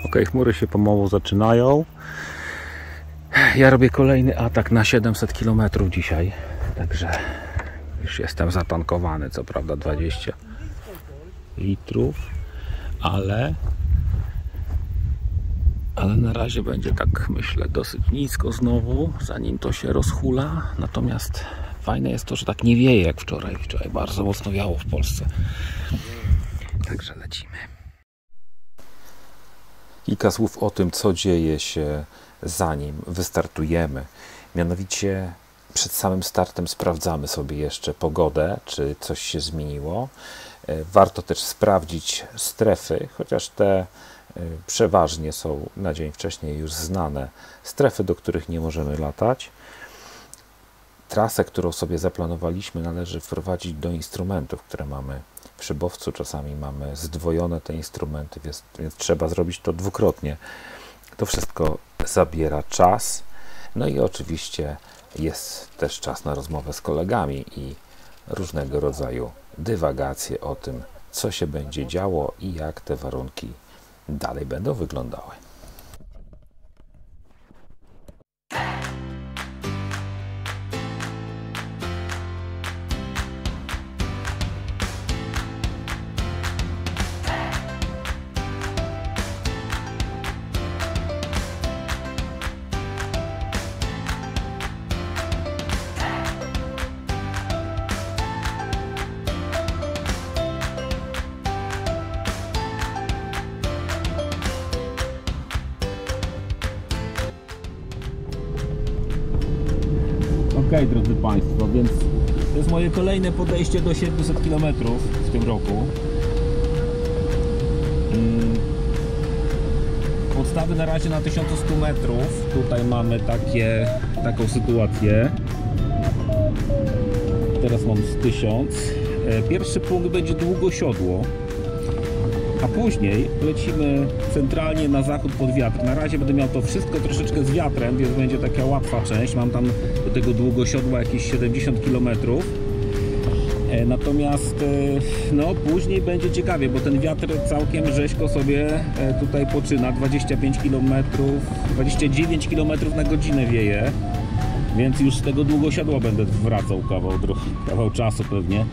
Ok, chmury się pomału zaczynają. Ja robię kolejny atak na 700 km dzisiaj. Także już jestem zatankowany. Co prawda 20 litrów. Ale na razie będzie, tak myślę, dosyć nisko znowu, zanim to się rozhula. Natomiast fajne jest to, że tak nie wieje jak wczoraj. Wczoraj bardzo mocno wiało w Polsce. Także lecimy. Kilka słów o tym, co dzieje się zanim wystartujemy. Mianowicie przed samym startem sprawdzamy sobie jeszcze pogodę, czy coś się zmieniło. Warto też sprawdzić strefy, chociaż te przeważnie są na dzień wcześniej już znane. Strefy, do których nie możemy latać. Trasę, którą sobie zaplanowaliśmy, należy wprowadzić do instrumentów, które mamy w szybowcu. Czasami mamy zdwojone te instrumenty, więc trzeba zrobić to dwukrotnie. To wszystko zabiera czas. No i oczywiście jest też czas na rozmowę z kolegami i różnego rodzaju dywagacje o tym, co się będzie działo i jak te warunki dalej będą wyglądały. Ok, drodzy Państwo, więc to jest moje kolejne podejście do 700 km w tym roku. Podstawy na razie na 1100 metrów. Tutaj mamy taką sytuację. Teraz mam z 1000. Pierwszy punkt będzie Długosiodło, a później lecimy centralnie na zachód pod wiatr. Na razie będę miał to wszystko troszeczkę z wiatrem, więc będzie taka łatwa część. Mam tam do tego Długosiodła jakieś 70 km. Natomiast no, później będzie ciekawie, bo ten wiatr całkiem rzeźko sobie tutaj poczyna. 25 km, 29 km na godzinę wieje. Więc już z tego Długosiodła będę wracał kawał czasu pewnie.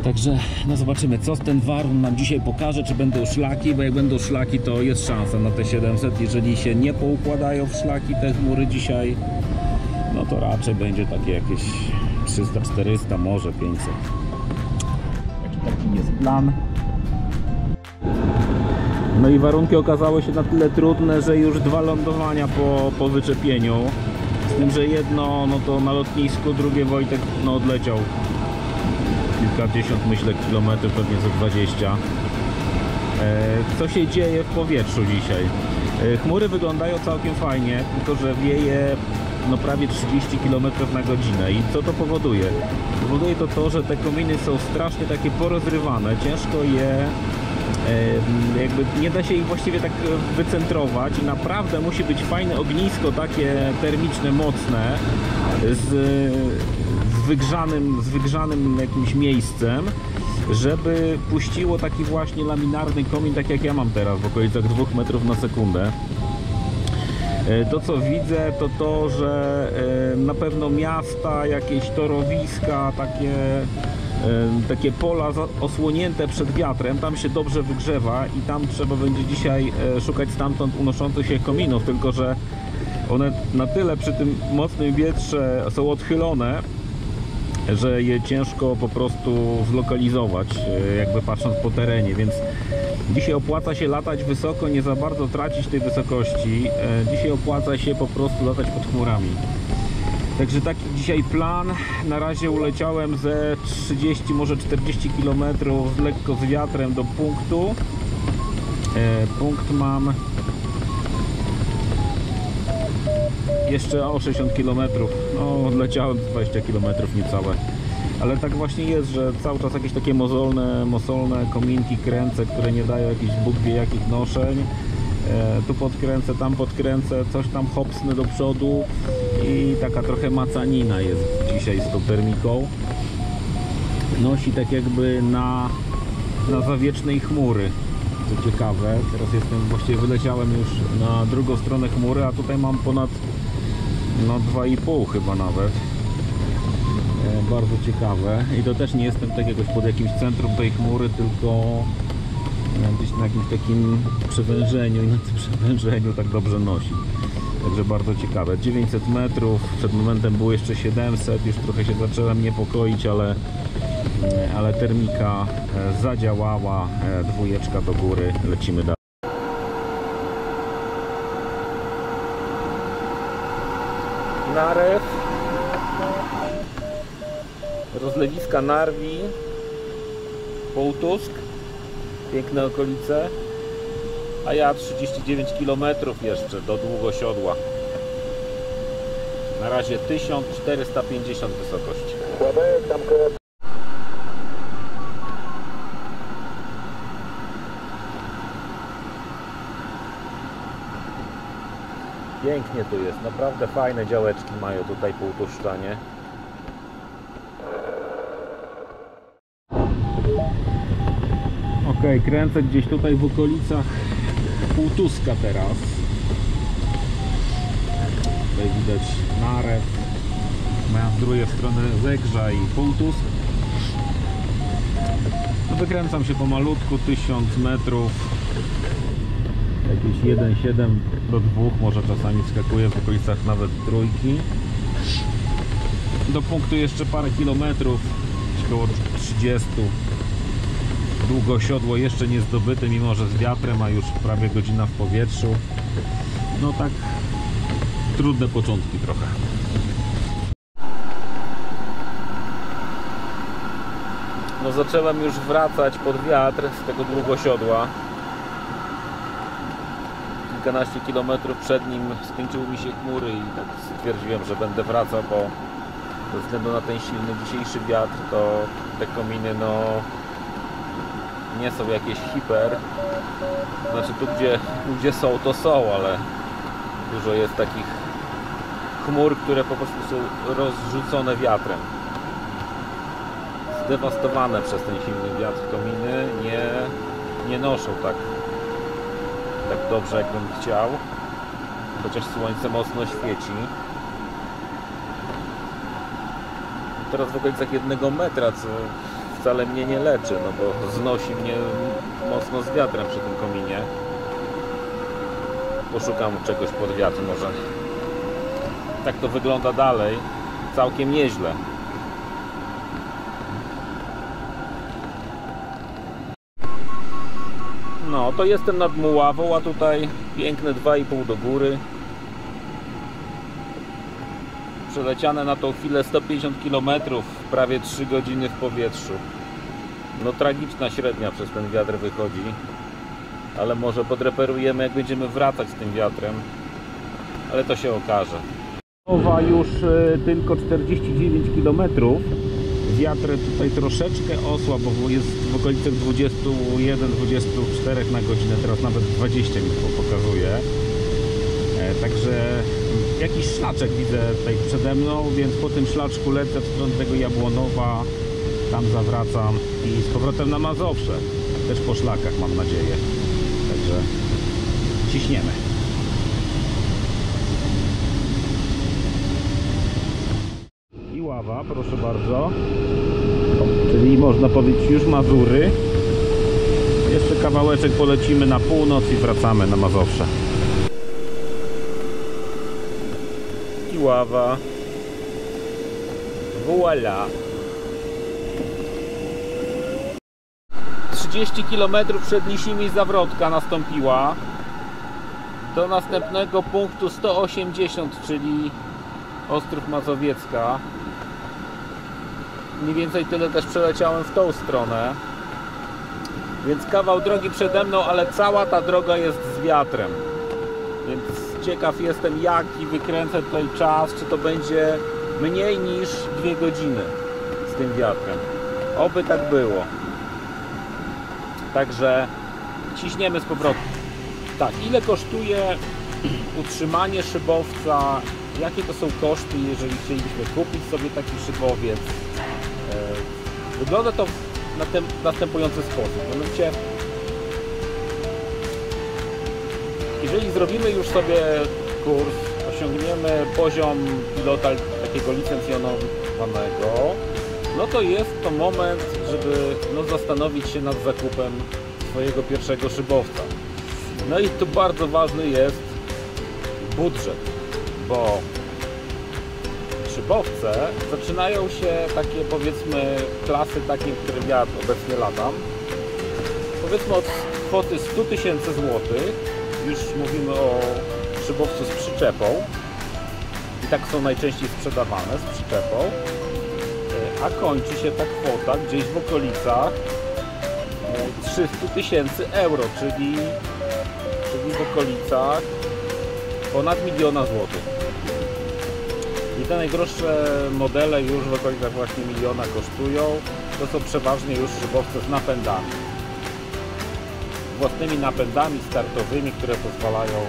Także no zobaczymy, co ten warun nam dzisiaj pokaże, czy będą szlaki, bo jak będą szlaki, to jest szansa na te 700. Jeżeli się nie poukładają w szlaki te chmury dzisiaj, no to raczej będzie takie jakieś 300, 400, może 500. Taki jest plan. No i warunki okazały się na tyle trudne, że już 2 lądowania po wyczepieniu. Z tym, że jedno no to na lotnisku, drugie Wojtek no odleciał kilkadziesiąt, myślę, kilometrów, pewnie za 20. Co się dzieje w powietrzu dzisiaj? Chmury wyglądają całkiem fajnie, tylko że wieje no prawie 30 km na godzinę. I co to powoduje? Powoduje to, że te kominy są strasznie takie porozrywane, ciężko je jakby nie da się ich właściwie tak wycentrować i naprawdę musi być fajne ognisko, takie termiczne, mocne, z wygrzanym jakimś miejscem, żeby puściło taki właśnie laminarny komin, tak jak ja mam teraz, w okolicach 2 metrów na sekundę. To co widzę, to że na pewno miasta, jakieś torowiska, takie pola osłonięte przed wiatrem, tam się dobrze wygrzewa i tam trzeba będzie dzisiaj szukać stamtąd unoszących się kominów, tylko że one na tyle przy tym mocnym wietrze są odchylone, że je ciężko po prostu zlokalizować, jakby patrząc po terenie, więc dzisiaj opłaca się latać wysoko, nie za bardzo tracić tej wysokości. Dzisiaj opłaca się po prostu latać pod chmurami. Także taki dzisiaj plan. Na razie uleciałem ze 30, może 40 km lekko z wiatrem do punktu. Punkt mam jeszcze o 60 km. No, odleciałem 20 km niecałe. Ale tak właśnie jest, że cały czas jakieś takie mosolne kominki kręcę, które nie dają jakichś Bóg wie jakich noszeń. Tu podkręcę, tam podkręcę, coś tam hopsnę do przodu i taka trochę macanina jest dzisiaj z tą termiką. Nosi tak jakby na zawiecznej chmury. bardzo ciekawe. Teraz właściwie wyleciałem już na drugą stronę chmury, a tutaj mam ponad 2,5 chyba nawet. Bardzo ciekawe. I to też nie jestem tak jakoś pod jakimś centrum tej chmury, tylko gdzieś na jakimś takim przewężeniu i na tym przewężeniu tak dobrze nosi. Także bardzo ciekawe. 900 metrów, przed momentem było jeszcze 700, już trochę się zacząłem niepokoić, ale termika zadziałała, dwójeczka do góry, lecimy dalej. Narew, rozlewiska Narwi, Połtusk, piękne okolice, a ja 39 km jeszcze do Długosiodła. Na razie 1450 wysokości. Pięknie tu jest, naprawdę fajne działeczki mają tutaj półtuszczanie. Ok, kręcę gdzieś tutaj w okolicach Półtuska teraz. Tutaj widać Narew. Meandruję w stronę Zegrza i Półtusk. Wykręcam się pomalutku, 1000 metrów. Jakieś 1,7 do 2, może czasami wskakuje w okolicach nawet trójki. Do punktu jeszcze parę kilometrów, około 30. Długosiodło jeszcze nie zdobyte, mimo że z wiatrem, a już prawie godzina w powietrzu. No tak, trudne początki trochę. No zacząłem już wracać pod wiatr z tego Długosiodła. Kilkanaście kilometrów przed nim skończyły mi się chmury i tak stwierdziłem, że będę wracał, bo ze względu na ten silny dzisiejszy wiatr, to te kominy nie są jakieś hiper. Znaczy tu gdzie są, to są, ale dużo jest takich chmur, które po prostu są rozrzucone wiatrem. Zdewastowane przez ten silny wiatr kominy, nie noszą tak dobrze, jakbym chciał, chociaż słońce mocno świeci. Teraz w okolicach 1 metra, co wcale mnie nie leczy, no bo znosi mnie mocno z wiatrem przy tym kominie. Poszukam czegoś pod wiatr może. Tak to wygląda dalej, całkiem nieźle. No, to jestem nad Muławą, a tutaj piękne 2,5 do góry. Przeleciane na tą chwilę 150 km, prawie 3 godziny w powietrzu. No tragiczna średnia przez ten wiatr wychodzi. Ale może podreperujemy, jak będziemy wracać z tym wiatrem. Ale to się okaże. Muława już tylko 49 km. Wiatr tutaj troszeczkę osłabł, bo jest w okolicach 21-24 na godzinę, teraz nawet 20 mi pokazuje. Także jakiś szlaczek widzę tutaj przede mną, więc po tym szlaczku lecę w stronę tego Jabłonowa, tam zawracam i z powrotem na Mazowsze. Też po szlakach, mam nadzieję. Także ciśniemy. Iława, proszę bardzo. Czyli można powiedzieć już Mazury. Jeszcze kawałeczek polecimy na północ i wracamy na Mazowsze. Iława. Voila. 30 km przed Nisimi zawrotka nastąpiła. Do następnego punktu 180, czyli Ostrów Mazowiecka. Mniej więcej tyle też przeleciałem w tą stronę. Więc kawał drogi przede mną, ale cała ta droga jest z wiatrem. Więc ciekaw jestem, jaki wykręcę tutaj czas, czy to będzie mniej niż 2 godziny z tym wiatrem. Oby tak było. Także ciśniemy z powrotem. Tak, ile kosztuje utrzymanie szybowca? Jakie to są koszty, jeżeli chcielibyśmy kupić sobie taki szybowiec? Wygląda to w następujący sposób. Mianowicie Jeżeli zrobimy już sobie kurs, osiągniemy poziom pilota takiego licencjonowanego, no to jest to moment, żeby zastanowić się nad zakupem swojego pierwszego szybowca. No i tu bardzo ważny jest budżet, bo szybowce zaczynają się takie, powiedzmy, klasy takie, w którym ja obecnie latam, powiedzmy od kwoty 100 000 złotych, już mówimy o szybowcu z przyczepą i tak są najczęściej sprzedawane, z przyczepą, a kończy się ta kwota gdzieś w okolicach 300 000 euro, czyli w okolicach ponad 1 000 000 złotych. I te najdroższe modele już w okolicach właśnie 1 000 000 kosztują. To są przeważnie już szybowce z napędami. Własnymi napędami startowymi, które pozwalają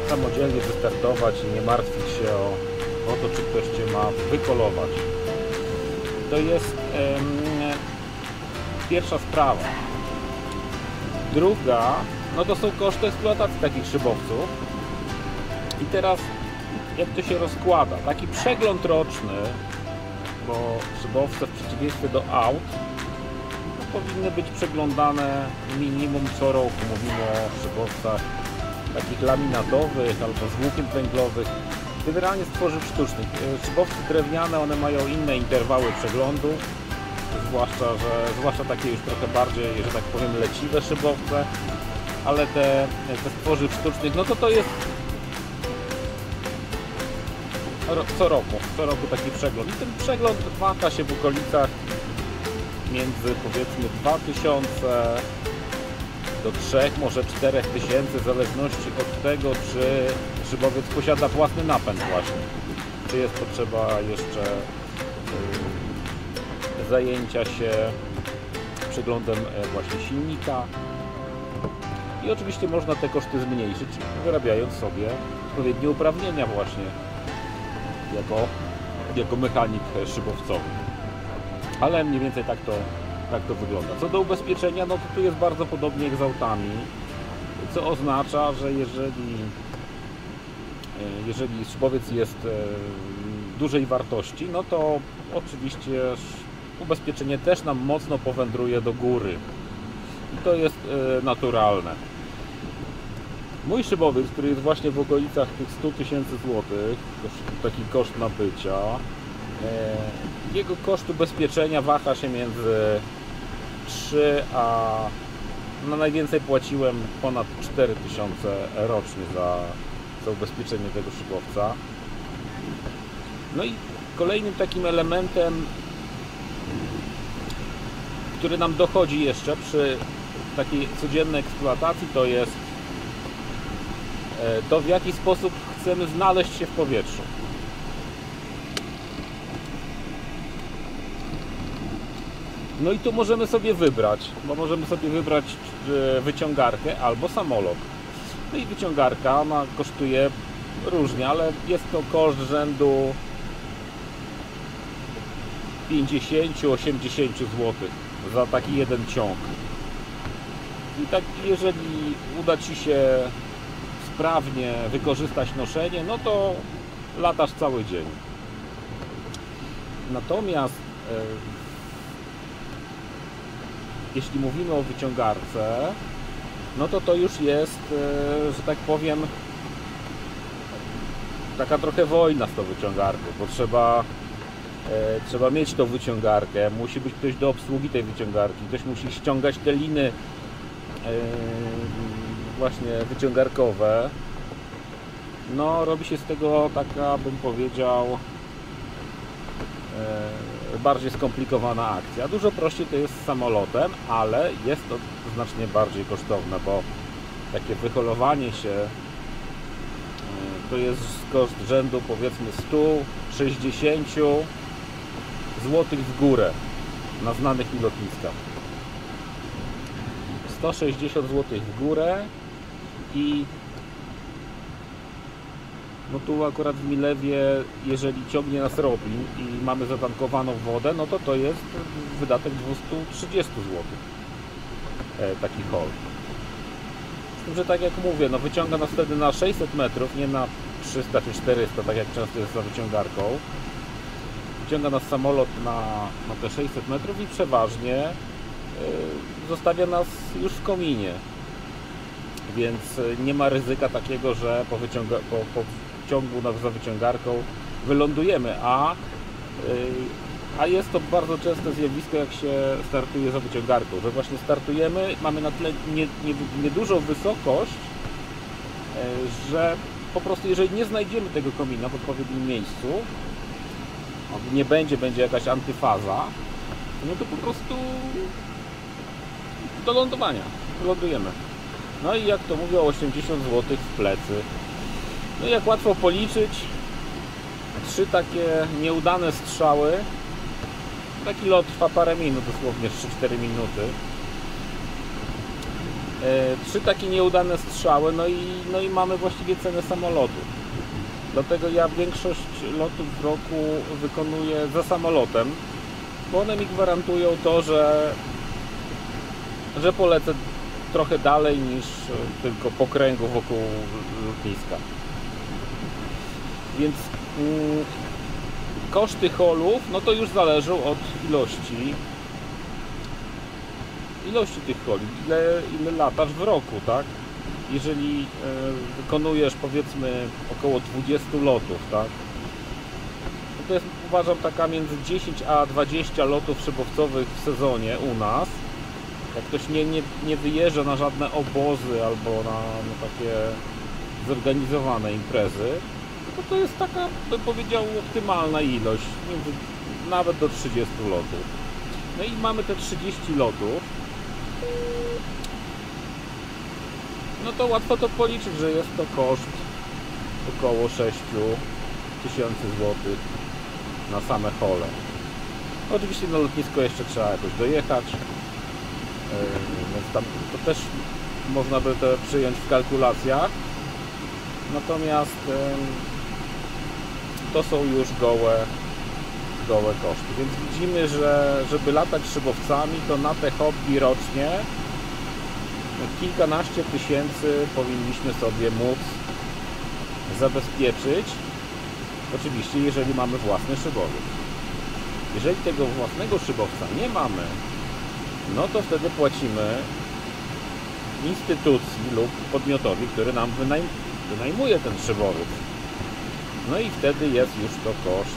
samodzielnie wystartować i nie martwić się o to, czy ktoś Cię ma wykolować. To jest pierwsza sprawa. Druga, no to są koszty eksploatacji takich szybowców. I teraz jak to się rozkłada? Taki przegląd roczny, bo szybowce w przeciwieństwie do aut powinny być przeglądane minimum co roku. Mówimy o szybowcach takich laminatowych albo z włókien węglowych, generalnie z tworzyw sztucznych. Szybowce drewniane, one mają inne interwały przeglądu, zwłaszcza takie już trochę bardziej, że tak powiem, leciwe szybowce, ale te z tworzyw sztucznych, no to jest co roku taki przegląd. I ten przegląd waha się w okolicach między, powiedzmy, 2000 do 3, może 4000, w zależności od tego, czy szybowiec posiada własny napęd właśnie, czy jest potrzeba jeszcze zajęcia się przeglądem właśnie silnika. I oczywiście można te koszty zmniejszyć, wyrabiając sobie odpowiednie uprawnienia właśnie jako mechanik szybowcowy. Ale mniej więcej tak to wygląda. Co do ubezpieczenia, no to tu jest bardzo podobnie jak z autami, co oznacza, że jeżeli szybowiec jest dużej wartości, no to oczywiście ubezpieczenie też nam mocno powędruje do góry. I to jest naturalne. Mój szybowiec, który jest właśnie w okolicach tych 100 000 złotych, taki koszt nabycia, jego koszt ubezpieczenia waha się między 3 a najwięcej płaciłem ponad 4000 rocznie za ubezpieczenie tego szybowca. No i kolejnym takim elementem, który nam dochodzi jeszcze przy takiej codziennej eksploatacji, to jest to, w jaki sposób chcemy znaleźć się w powietrzu. No i tu możemy sobie wybrać, bo możemy sobie wybrać wyciągarkę albo samolot. No i wyciągarka, ona kosztuje różnie, ale jest to koszt rzędu 50-80 zł za taki jeden ciąg. I tak, jeżeli uda Ci się sprawnie wykorzystać noszenie, no to latasz cały dzień. Natomiast jeśli mówimy o wyciągarce, no to już jest, że tak powiem, taka trochę wojna z tą wyciągarką, bo trzeba mieć tą wyciągarkę, musi być ktoś do obsługi tej wyciągarki, ktoś musi ściągać te liny właśnie wyciągarkowe. No, robi się z tego taka, bym powiedział, bardziej skomplikowana akcja. Dużo prościej to jest z samolotem, ale jest to znacznie bardziej kosztowne, bo takie wyholowanie się to jest koszt rzędu, powiedzmy, 160 zł w górę na znanych mi lotniskach. 160 zł w górę i no tu akurat w Milewie, jeżeli ciągnie nas Robin i mamy zatankowaną wodę, no to jest wydatek 230 zł taki hol. Z tym, że tak jak mówię, no wyciąga nas wtedy na 600 metrów, nie na 300 czy 400, tak jak często jest za wyciągarką. Wyciąga nas samolot na te 600 metrów i przeważnie zostawia nas już w kominie. Więc nie ma ryzyka takiego, że po ciągu za wyciągarką wylądujemy, a jest to bardzo częste zjawisko, jak się startuje za wyciągarką, że właśnie startujemy, mamy na tyle niedużą wysokość, że po prostu jeżeli nie znajdziemy tego komina w odpowiednim miejscu, nie będzie jakaś antyfaza, no to po prostu do lądowania lądujemy. No i jak to mówią, 80 zł w plecy. No i jak łatwo policzyć, 3 takie nieudane strzały, taki lot trwa parę minut, dosłownie 3-4 minuty. 3 takie nieudane strzały, no i mamy właściwie cenę samolotu. Dlatego ja większość lotów w roku wykonuję za samolotem, bo one mi gwarantują to, że polecę trochę dalej niż tylko po kręgu wokół lotniska. Więc koszty holów, no to już zależą od ilości tych holi, ile latasz w roku, tak? Jeżeli wykonujesz, powiedzmy, około 20 lotów, tak? No to jest, uważam, taka między 10 a 20 lotów szybowcowych w sezonie u nas. Jak ktoś nie wyjeżdża na żadne obozy albo na takie zorganizowane imprezy, to jest taka, bym powiedział, optymalna ilość, nawet do 30 lotów. No i mamy te 30 lotów. No to łatwo to policzyć, że jest to koszt około 6 tysięcy złotych na same hole. Oczywiście na lotnisko jeszcze trzeba jakoś dojechać, więc tam to też można by to przyjąć w kalkulacjach. Natomiast to są już gołe koszty. Więc widzimy, że żeby latać szybowcami, to na te hobby rocznie kilkanaście tysięcy powinniśmy sobie móc zabezpieczyć. Oczywiście, jeżeli mamy własny szybowiec. Jeżeli tego własnego szybowca nie mamy, no to wtedy płacimy instytucji lub podmiotowi, który nam wynajmuje ten szybowiec. No i wtedy jest już to koszt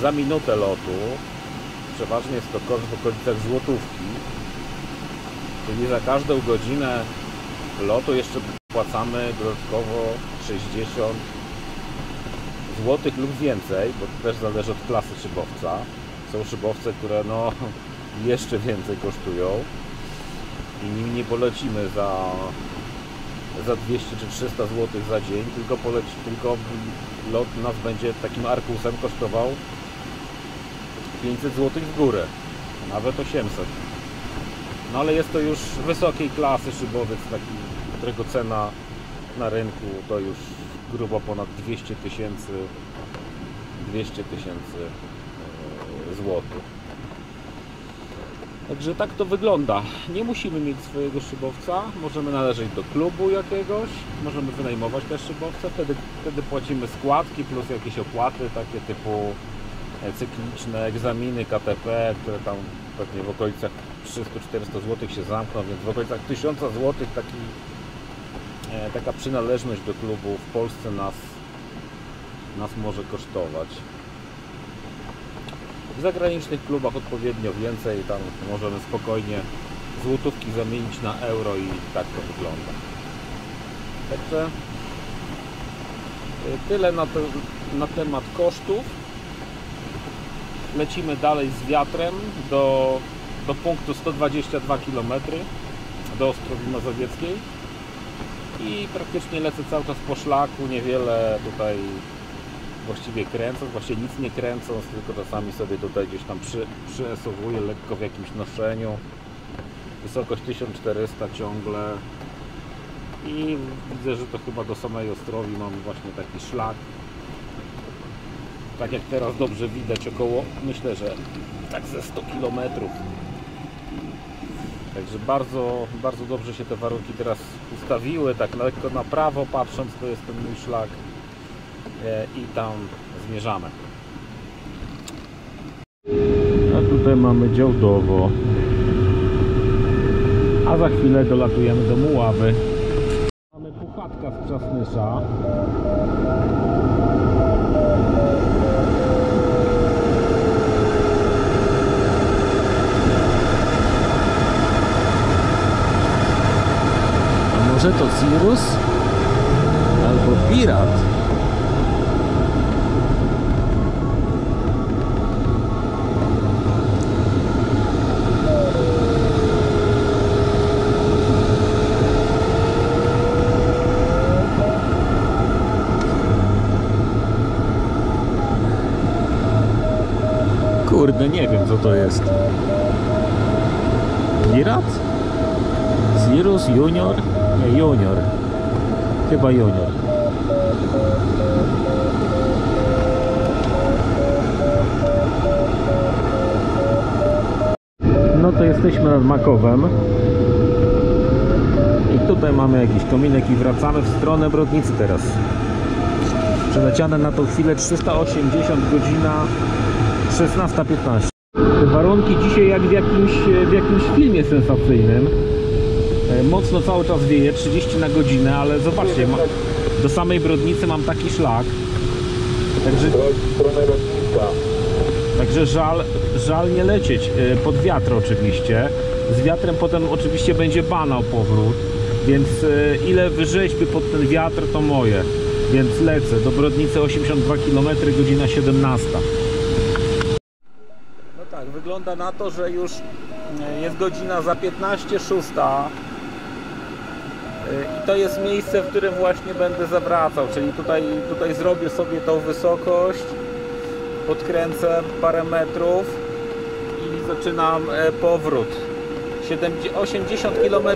za minutę lotu. Przeważnie jest to koszt w okolicach złotówki. Czyli za każdą godzinę lotu jeszcze płacamy dodatkowo 60 zł lub więcej, bo to też zależy od klasy szybowca. Są szybowce, które no jeszcze więcej kosztują i nimi nie polecimy za 200 czy 300 zł za dzień, tylko lot nas będzie takim Arkusem kosztował 500 zł w górę, nawet 800. No ale jest to już wysokiej klasy szybowiec, taki, którego cena na rynku to już grubo ponad 200 tysięcy złotych. Także tak to wygląda. Nie musimy mieć swojego szybowca, możemy należeć do klubu jakiegoś, możemy wynajmować też szybowce, wtedy płacimy składki plus jakieś opłaty takie typu cykliczne, egzaminy KTP, które tam pewnie w okolicach 300-400 zł się zamkną, więc w okolicach 1000 zł taka przynależność do klubu w Polsce nas może kosztować. W zagranicznych klubach odpowiednio więcej, tam możemy spokojnie złotówki zamienić na euro i tak to wygląda. Także tyle na temat kosztów. Lecimy dalej z wiatrem do punktu 122 km do Ostrowi Mazowieckiej i praktycznie lecę cały czas po szlaku, niewiele tutaj właściwie kręcąc, właściwie nic nie kręcąc, tylko czasami sobie tutaj gdzieś tam przyesowuję lekko w jakimś noszeniu. Wysokość 1400 ciągle i widzę, że to chyba do samej Ostrowi mamy właśnie taki szlak. Tak jak teraz dobrze widać, około, myślę, że tak ze 100 km. Także bardzo, bardzo dobrze się te warunki teraz ustawiły, tak lekko na prawo patrząc, to jest ten mój szlak i tam zmierzamy. A tutaj mamy Działdowo, a za chwilę dolatujemy do Muławy. Mamy Puchatka z Przasnysza. A może to Cirrus? Albo Pirat? Kurde, nie wiem co to jest. Pirat? Cirrus Junior? Nie, Junior. Chyba Junior. No to jesteśmy nad Makowem. I tutaj mamy jakiś kominek i wracamy w stronę Brodnicy teraz. Przeleciane na tą chwilę 380, godzina 16:15. Te warunki dzisiaj jak w jakimś filmie sensacyjnym. Mocno cały czas wieje, 30 na godzinę, ale zobaczcie, do samej Brodnicy mam taki szlak. Także żal nie lecieć pod wiatr oczywiście. Z wiatrem potem oczywiście będzie banał powrót, więc ile wyrzeźby pod ten wiatr to moje. Więc lecę do Brodnicy 82 km, godzina 17. No tak, wygląda na to, że już jest godzina za 15:06 i to jest miejsce, w którym właśnie będę zawracał, czyli tutaj zrobię sobie tą wysokość, podkręcę parę metrów i zaczynam powrót. 80 km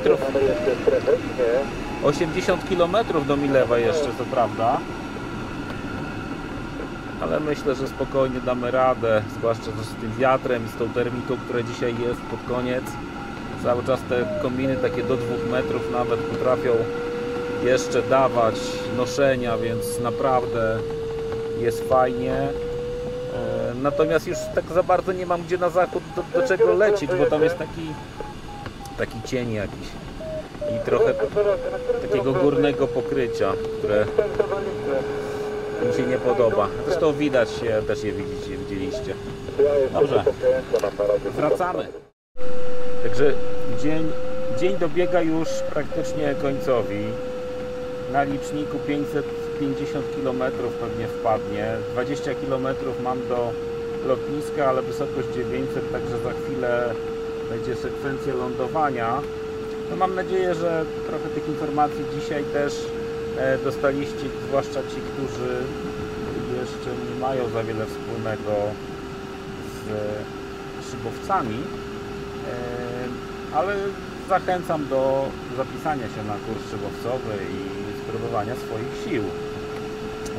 80 km do Milewa jeszcze, co prawda, ale myślę, że spokojnie damy radę, zwłaszcza z tym wiatrem i z tą termiką, która dzisiaj jest pod koniec. Cały czas te kominy takie do 2 metrów nawet potrafią jeszcze dawać noszenia, więc naprawdę jest fajnie. Natomiast już tak za bardzo nie mam gdzie na zachód do czego lecieć, bo tam jest taki cień jakiś i trochę takiego górnego pokrycia, które mi się nie podoba. Zresztą widać się, też je widzieliście. Dobrze, wracamy. Także dzień dobiega już praktycznie końcowi. Na liczniku 550 km pewnie wpadnie. 20 km mam do lotniska, ale wysokość 900, także za chwilę będzie sekwencja lądowania. No mam nadzieję, że trochę tych informacji dzisiaj też dostaliście, zwłaszcza ci, którzy jeszcze nie mają za wiele wspólnego z szybowcami, ale zachęcam do zapisania się na kurs szybowcowy i spróbowania swoich sił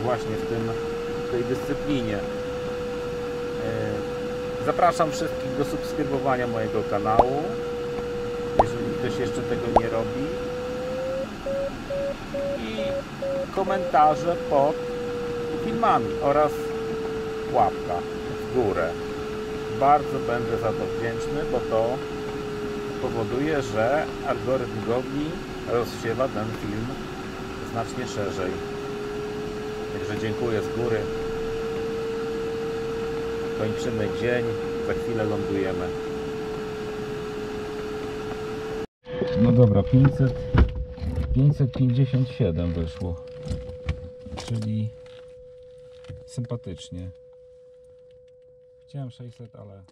właśnie w tej dyscyplinie. Zapraszam wszystkich do subskrybowania mojego kanału, jeżeli ktoś jeszcze tego nie robi, i komentarze pod filmami oraz łapka w górę. Bardzo będę za to wdzięczny, bo to powoduje, że algorytm Gogli rozsiewa ten film znacznie szerzej. Także dziękuję z góry. Kończymy dzień, za chwilę lądujemy. No dobra, 557 wyszło, czyli sympatycznie. Chciałem 600, ale